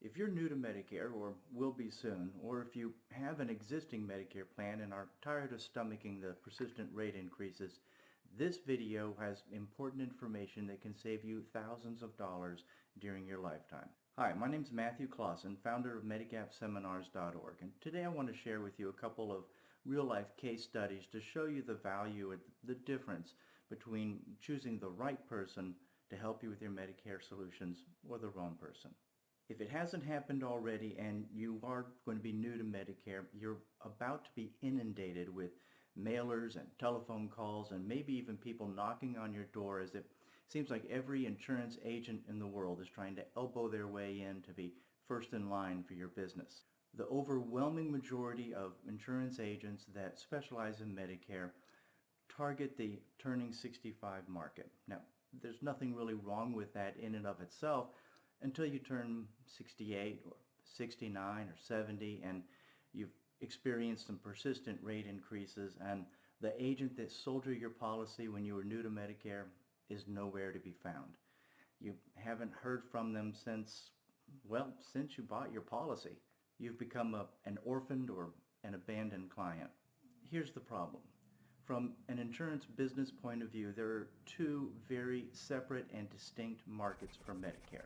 If you're new to Medicare, or will be soon, or if you have an existing Medicare plan and are tired of stomaching the persistent rate increases, this video has important information that can save you thousands of dollars during your lifetime. Hi, my name is Matthew Clausen, founder of MedigapSeminars.org, and today I want to share with you a couple of real-life case studies to show you the value and the difference between choosing the right person to help you with your Medicare solutions or the wrong person. If it hasn't happened already and you are going to be new to Medicare, you're about to be inundated with mailers and telephone calls and maybe even people knocking on your door, as it seems like every insurance agent in the world is trying to elbow their way in to be first in line for your business. The overwhelming majority of insurance agents that specialize in Medicare target the turning 65 market. Now, there's nothing really wrong with that in and of itself, until you turn 68 or 69 or 70 and you've experienced some persistent rate increases and the agent that sold you your policy when you were new to Medicare is nowhere to be found. You haven't heard from them since you bought your policy. You've become an orphaned or an abandoned client. Here's the problem. From an insurance business point of view, there are two very separate and distinct markets for Medicare.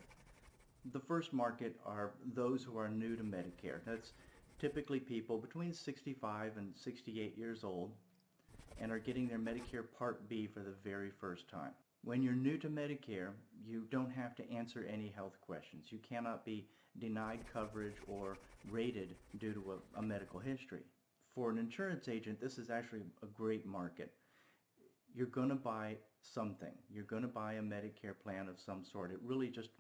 The first market are those who are new to Medicare. That's typically people between 65 and 68 years old and are getting their Medicare Part B for the very first time. When you're new to Medicare, you don't have to answer any health questions. You cannot be denied coverage or rated due to a medical history. For an insurance agent, this is actually a great market. You're going to buy something. You're going to buy a Medicare plan of some sort. It really just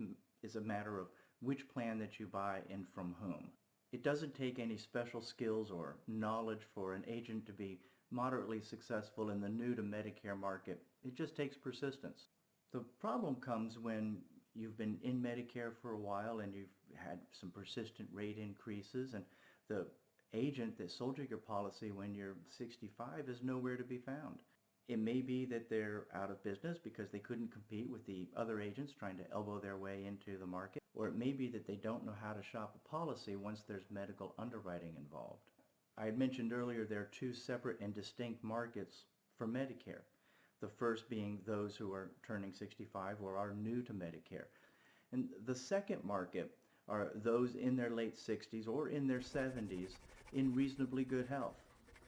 is a matter of which plan that you buy and from whom. It doesn't take any special skills or knowledge for an agent to be moderately successful in the new to Medicare market. It just takes persistence. The problem comes when you've been in Medicare for a while and you've had some persistent rate increases, and the agent that sold you your policy when you're 65 is nowhere to be found. It may be that they're out of business because they couldn't compete with the other agents trying to elbow their way into the market, or it may be that they don't know how to shop a policy once there's medical underwriting involved. I had mentioned earlier there are two separate and distinct markets for Medicare. The first being those who are turning 65 or are new to Medicare. And the second market are those in their late 60s or in their 70s in reasonably good health.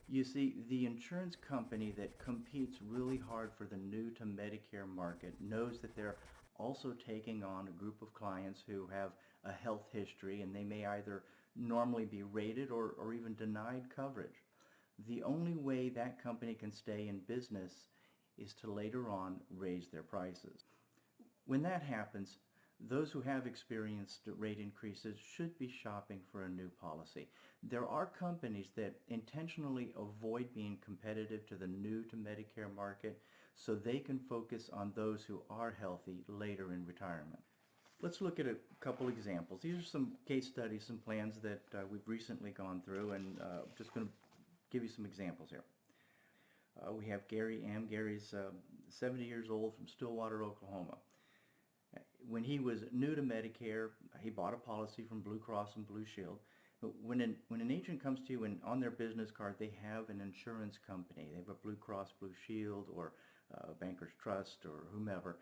You see, the insurance company that competes really hard for the new to Medicare market knows that they're also taking on a group of clients who have a health history, and they may either normally be rated or even denied coverage. The only way that company can stay in business is to later on raise their prices. When that happens, those who have experienced rate increases should be shopping for a new policy. There are companies that intentionally avoid being competitive to the new to Medicare market so they can focus on those who are healthy later in retirement. Let's look at a couple examples. These are some case studies, some plans that we've recently gone through, and just going to give you some examples here. We have Gary M. Gary's 70 years old from Stillwater, Oklahoma. When he was new to Medicare, he bought a policy from Blue Cross and Blue Shield. When an agent comes to you and on their business card they have an insurance company, they have a Blue Cross Blue Shield or Bankers Trust or whomever,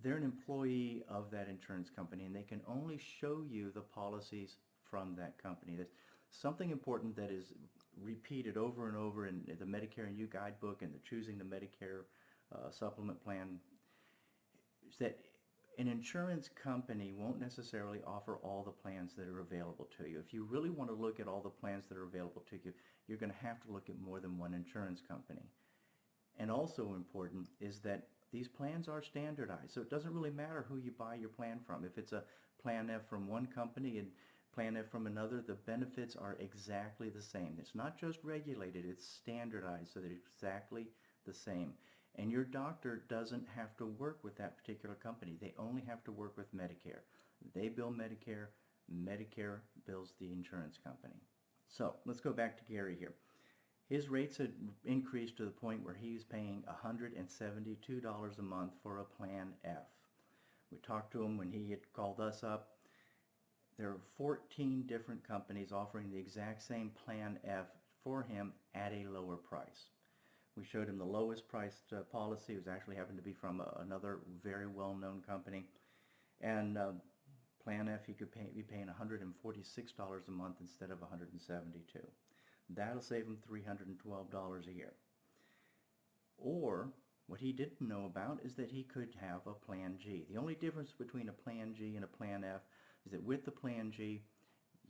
they're an employee of that insurance company and they can only show you the policies from that company. There's something important that is repeated over and over in the Medicare and You guidebook and the Choosing the Medicare Supplement plan, is that an insurance company won't necessarily offer all the plans that are available to you. If you really want to look at all the plans that are available to you, you're going to have to look at more than one insurance company. And also important is that these plans are standardized, so it doesn't really matter who you buy your plan from. If it's a Plan F from one company and Plan F from another, the benefits are exactly the same. It's not just regulated, it's standardized so that it's exactly the same. And your doctor doesn't have to work with that particular company. They only have to work with Medicare. They bill Medicare, Medicare bills the insurance company. So let's go back to Gary here. His rates had increased to the point where he was paying $172 a month for a Plan F. We talked to him when he had called us up. There are 14 different companies offering the exact same Plan F for him at a lower price. We showed him the lowest priced policy. It was actually happened to be from another very well-known company. And Plan F, he could be paying $146 a month instead of $172. That'll save him $312 a year. Or what he didn't know about is that he could have a Plan G. The only difference between a Plan G and a Plan F is that with the Plan G,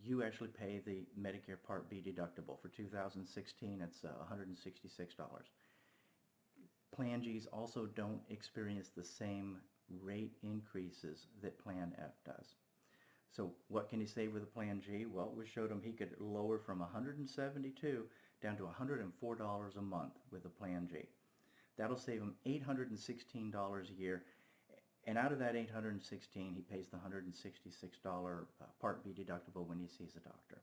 you actually pay the Medicare Part B deductible. For 2016, it's $166. Plan Gs also don't experience the same rate increases that Plan F does. So what can he save with a Plan G? Well, we showed him he could lower from $172 down to $104 a month with a Plan G. That'll save him $816 a year, and out of that $816, he pays the $166 Part B deductible when he sees a doctor.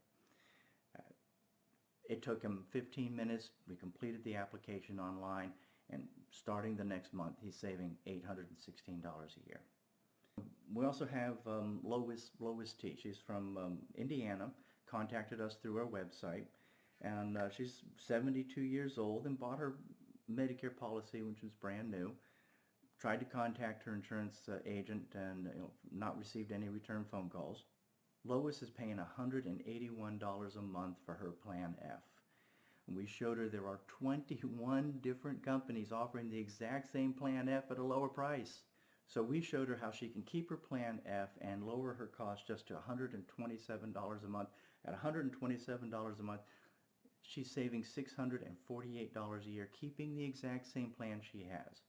It took him 15 minutes. We completed the application online, and starting the next month, he's saving $816 a year. We also have Lois T. She's from Indiana, contacted us through our website, and she's 72 years old and bought her Medicare policy, which was brand new. Tried to contact her insurance agent and not received any return phone calls. Lois is paying $181 a month for her Plan F. And we showed her there are 21 different companies offering the exact same Plan F at a lower price. So we showed her how she can keep her Plan F and lower her cost just to $127 a month. At $127 a month, she's saving $648 a year, keeping the exact same plan she has.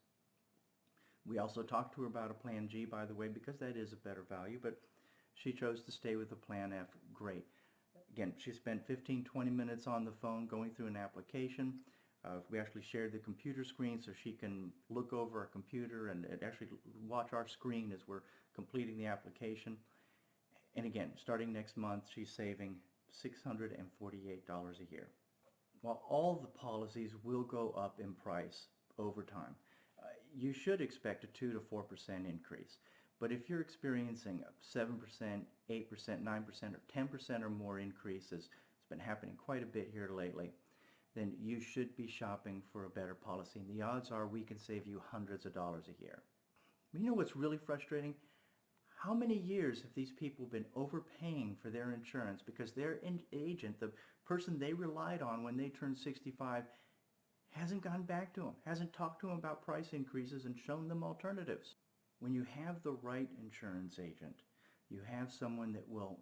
We also talked to her about a Plan G, by the way, because that is a better value, but she chose to stay with the Plan F. Great. Again, she spent 15-20 minutes on the phone going through an application. We actually shared the computer screen so she can look over our computer and actually watch our screen as we're completing the application. And again, starting next month, she's saving $648 a year. While all the policies will go up in price over time, you should expect a 2 to 4% increase. But if you're experiencing 7%, 8%, 9%, or 10% or more increases, it's been happening quite a bit here lately, then you should be shopping for a better policy. And the odds are we can save you hundreds of dollars a year. But you know what's really frustrating? How many years have these people been overpaying for their insurance because their agent, the person they relied on when they turned 65, hasn't gone back to them, hasn't talked to them about price increases and shown them alternatives? When you have the right insurance agent, you have someone that will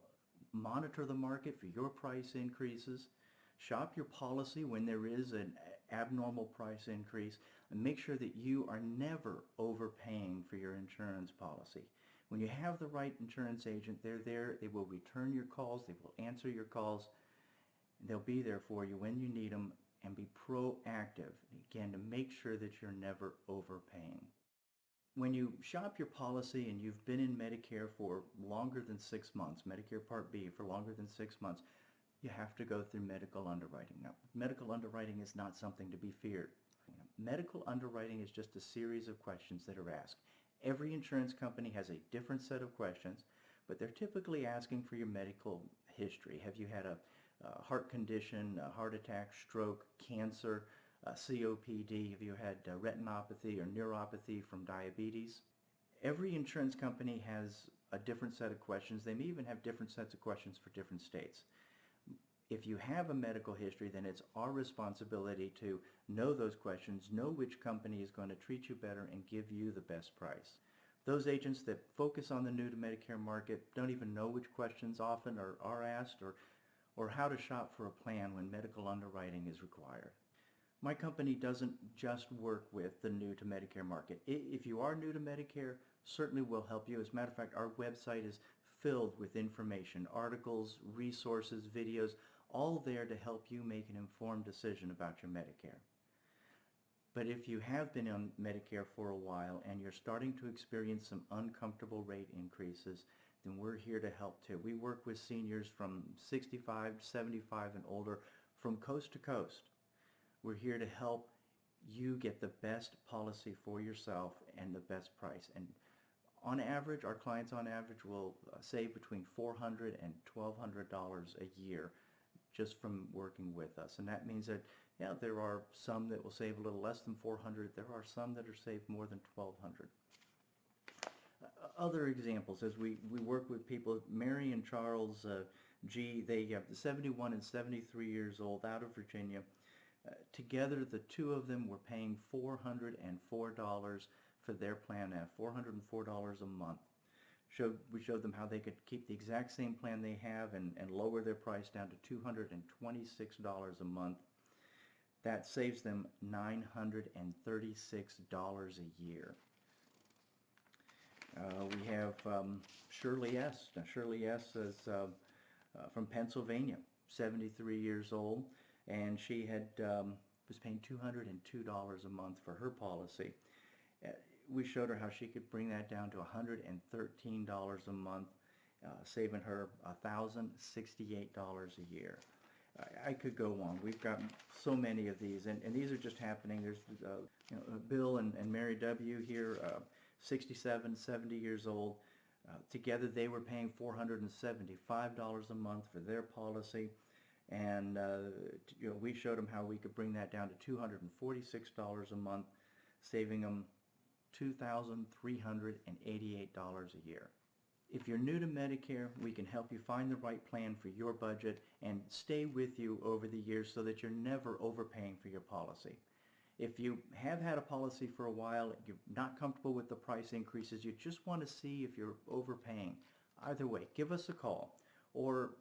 monitor the market for your price increases, shop your policy when there is an abnormal price increase, and make sure that you are never overpaying for your insurance policy. When you have the right insurance agent, they're there, they will return your calls, they will answer your calls, and they'll be there for you when you need them, and be proactive, again, to make sure that you're never overpaying. When you shop your policy and you've been in Medicare for longer than 6 months, Medicare Part B for longer than 6 months, you have to go through medical underwriting. Now, medical underwriting is not something to be feared. Medical underwriting is just a series of questions that are asked. Every insurance company has a different set of questions, but they're typically asking for your medical history. Have you had a heart condition, a heart attack, stroke, cancer, COPD? Have you had retinopathy or neuropathy from diabetes? Every insurance company has a different set of questions. They may even have different sets of questions for different states. If you have a medical history, then it's our responsibility to know those questions, know which company is going to treat you better and give you the best price. Those agents that focus on the new to Medicare market don't even know which questions often are asked or how to shop for a plan when medical underwriting is required. My company doesn't just work with the new to Medicare market. If you are new to Medicare, certainly we'll help you. As a matter of fact, our website is filled with information, articles, resources, videos, all there to help you make an informed decision about your Medicare. But if you have been on Medicare for a while and you're starting to experience some uncomfortable rate increases, then we're here to help too. We work with seniors from 65, 75 and older from coast to coast. We're here to help you get the best policy for yourself and the best price. And On average, our clients on average will save between $400 and $1,200 a year just from working with us. And that means that, yeah, there are some that will save a little less than 400. There are some that are saved more than 1,200. Other examples, as we work with people, Mary and Charles G., they have 71 and 73 years old out of Virginia. Together, the two of them were paying $404 for their plan now, $404 a month. We showed them how they could keep the exact same plan they have and lower their price down to $226 a month. That saves them $936 a year. We have Shirley S. Now, Shirley S. is from Pennsylvania, 73 years old, and she was paying $202 a month for her policy. We showed her how she could bring that down to $113 a month, saving her $1,068 a year. I could go on. We've got so many of these, and these are just happening. There's Bill and Mary W. here, 67, 70 years old. Together they were paying $475 a month for their policy, and we showed them how we could bring that down to $246 a month, saving them $2,388 a year. If you're new to Medicare, we can help you find the right plan for your budget and stay with you over the years so that you're never overpaying for your policy. If you have had a policy for a while, you're not comfortable with the price increases, you just want to see if you're overpaying, either way, give us a call or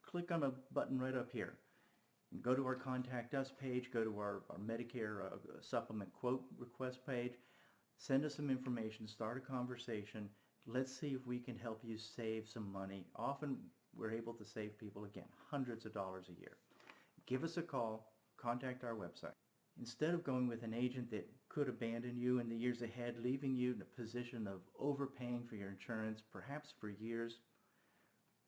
click on a button right up here. Go to our Contact Us page, go to our Medicare Supplement Quote Request page, send us some information, start a conversation. Let's see if we can help you save some money. Often we're able to save people, again, hundreds of dollars a year. Give us a call, contact our website. Instead of going with an agent that could abandon you in the years ahead, leaving you in a position of overpaying for your insurance, perhaps for years,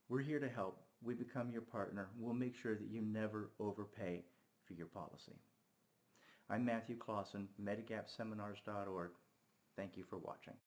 we're here to help. We become your partner. We'll make sure that you never overpay for your policy. I'm Matthew Clausen, MedigapSeminars.org. Thank you for watching.